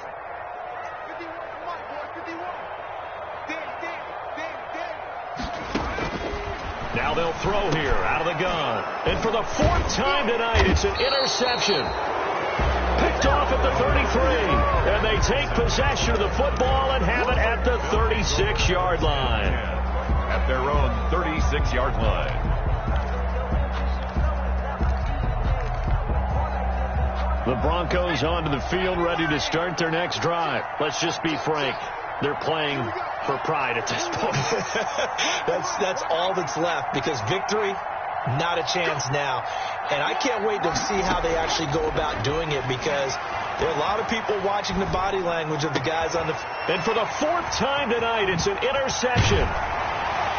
S2: Now they'll throw here out of the gun. And for the 4th time tonight, it's an interception. Picked off at the 33. And they take possession of the football and have it at the 36-yard line.
S3: At their own 36-yard line.
S2: The Broncos onto the field, ready to start their next drive. Let's just be frank. they're playing for pride at this point.
S4: That's all that's left, because victory, not a chance now. And I can't wait to see how they actually go about doing it, because there are a lot of people watching the body language of the guys on the...
S2: And for the fourth time tonight, it's an interception.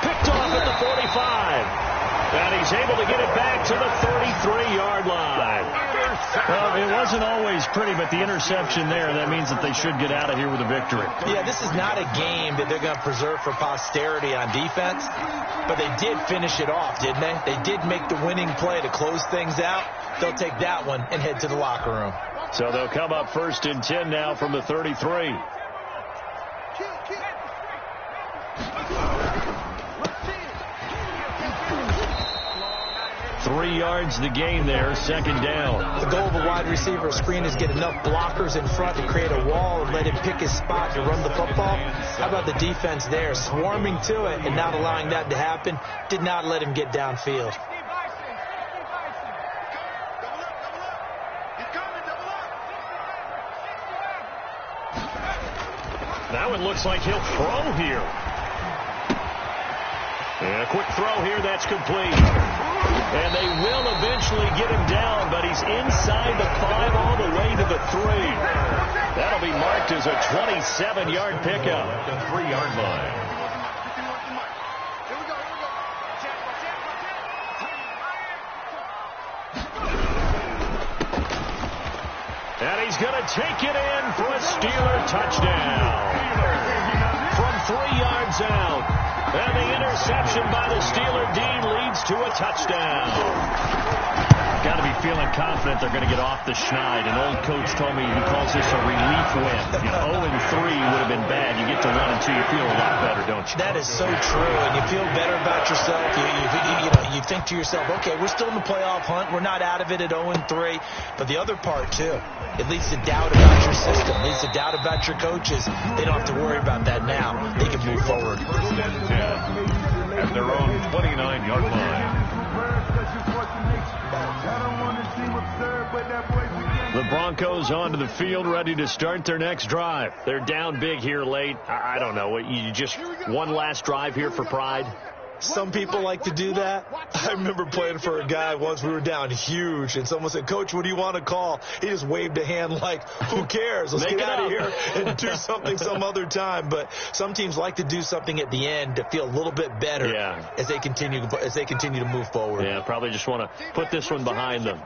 S2: Picked off at the 45. And he's able to get it back to the 33-yard line. Well, it wasn't always pretty, but the interception there, that means that they should get out of here with a victory.
S4: Yeah, this is not a game that they're going to preserve for posterity on defense, but they did finish it off, didn't they? They did make the winning play to close things out. They'll take that one and head to the locker room.
S2: So they'll come up 1st and 10 now from the 33. 3 yards the gain there, 2nd down.
S4: The goal of a wide receiver screen is get enough blockers in front to create a wall and let him pick his spot to run the football. How about the defense there, swarming to it and not allowing that to happen? Did not let him get downfield.
S2: Now it looks like he'll throw here. And a quick throw here, that's complete. And they will eventually get him down, but he's inside the 5 all the way to the 3. That'll be marked as a 27-yard pickup.
S3: The 3-yard line.
S2: And he's going to take it in for a Steeler touchdown. From 3 yards out. And the interception by the Steeler D leads to a touchdown. Got to be feeling confident they're going to get off the schneid. An old coach told me he calls this a relief win. 0-3 would have been bad. You get to 1-2, you feel a lot better, don't you?
S4: That is so true, and you feel better about yourself. You think to yourself, okay, we're still in the playoff hunt. We're not out of it at 0-3. But the other part, too, it leads to doubt about your system. It leads to doubt about your coaches. They don't have to worry about that now. They can move forward.
S3: 1st and 10 at their own 29-yard line.
S2: The Broncos onto the field, ready to start their next drive. They're down big here late. I don't know. You just one last drive here for pride?
S4: Some people like to do that. I remember playing for a guy once. We were down huge, and someone said, "Coach, what do you want to call?" He just waved a hand like, who cares? Let's get out of here and do something some other time. But some teams like to do something at the end to feel a little bit better as they continue to move forward.
S2: Yeah, probably just want to put this one behind them.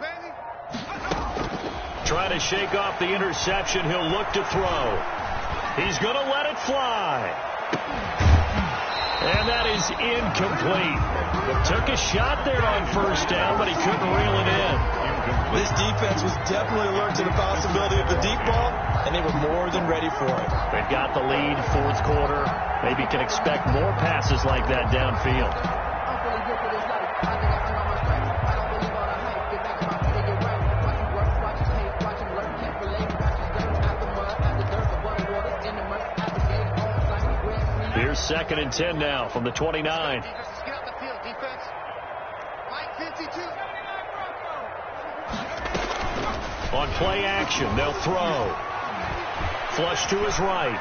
S2: Trying to shake off the interception. He'll look to throw. He's going to let it fly. And that is incomplete. Took a shot there on 1st down, but he couldn't reel it in.
S4: This defense was definitely alert to the possibility of the deep ball, and they were more than ready for it.
S2: They've got the lead, 4th quarter. Maybe can expect more passes like that downfield. Here's 2nd and 10 now from the 29. On play action, they'll throw. Flush to his right.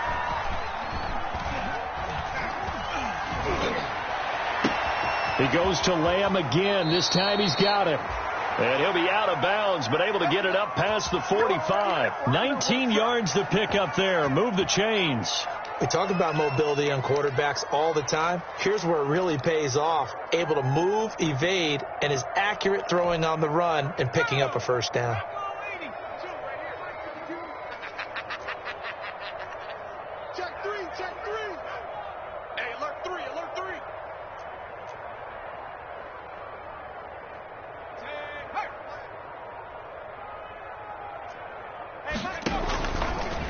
S2: He goes to Lamb again. This time he's got him. And he'll be out of bounds, but able to get it up past the 45. 19 yards to pick up there. Move the chains.
S4: We talk about mobility on quarterbacks all the time. Here's where it really pays off. Able to move, evade, and is accurate throwing on the run and picking up a 1st down.
S6: Check 3. Hey, alert 3.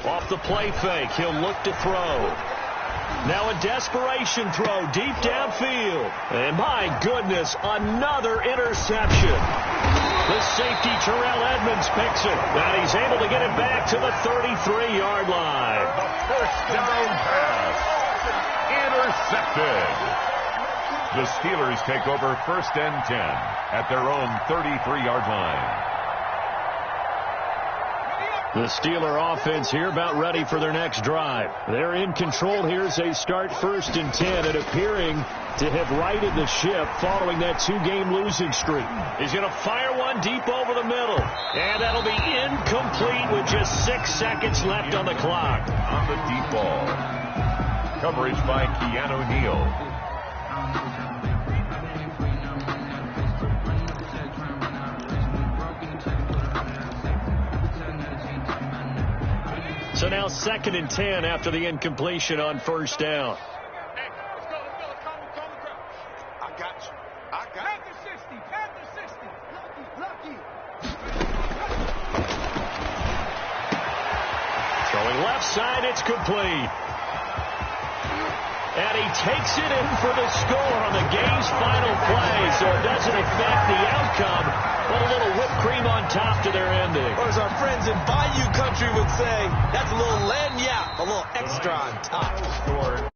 S2: Off the play fake, he'll look to throw. Now a desperation throw deep downfield. And my goodness, another interception. The safety, Terrell Edmonds, picks it. And he's able to get it back to the 33-yard line.
S3: The 1st down pass. Intercepted. The Steelers take over 1st and 10 at their own 33-yard line.
S2: The Steeler offense here about ready for their next drive. They're in control here as they start 1st and 10 and appearing to have righted the ship following that 2-game losing streak. He's going to fire one deep over the middle. And that'll be incomplete with just 6 seconds left on the clock.
S3: On the deep ball. Coverage by Keanu Neal.
S2: So now 2nd and 10 after the incompletion on 1st down.
S6: I got you. Panther 60. Panther 60. Lucky.
S2: Throwing left side, it's complete. And he takes it in for the score on the game's final play, so it doesn't affect the outcome, but a little whipped cream on top to their ending.
S4: Or as our friends in Bayou Country would say, that's a little lagniappe, a little extra on top.